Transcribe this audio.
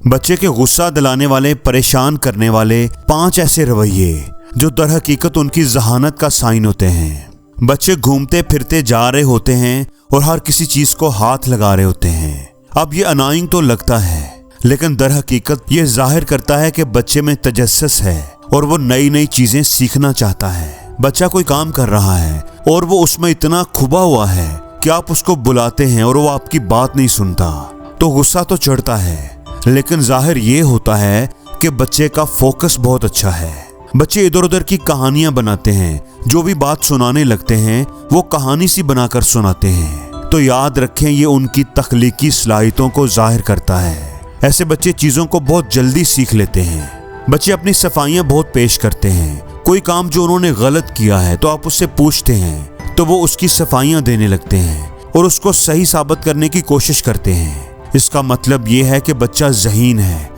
बच्चे के गुस्सा दिलाने वाले, परेशान करने वाले 5 ऐसे रवैये जो दर हकीकत उनकी जहानत का साइन होते हैं। बच्चे घूमते फिरते जा रहे होते हैं और हर किसी चीज को हाथ लगा रहे होते हैं। अब ये अनाइंग तो लगता है, लेकिन दर हकीकत ये जाहिर करता है कि बच्चे में तजस्सुस है और वो नई नई चीजें सीखना चाहता है। बच्चा कोई काम कर रहा है और वो उसमें इतना खुबा हुआ है कि आप उसको बुलाते हैं और वो आपकी बात नहीं सुनता, तो गुस्सा तो चढ़ता है, लेकिन जाहिर ये होता है कि बच्चे का फोकस बहुत अच्छा है। बच्चे इधर उधर की कहानियां बनाते हैं, जो भी बात सुनाने लगते हैं वो कहानी सी बनाकर सुनाते हैं। तो याद रखें, ये उनकी तख्लीकी सलाहियतों को जाहिर करता है। ऐसे बच्चे चीजों को बहुत जल्दी सीख लेते हैं। बच्चे अपनी सफाइयां बहुत पेश करते हैं। कोई काम जो उन्होंने गलत किया है तो आप उससे पूछते हैं तो वो उसकी सफाइयां देने लगते हैं और उसको सही साबित करने की कोशिश करते हैं। इसका मतलब ये है कि बच्चा ज़हीन है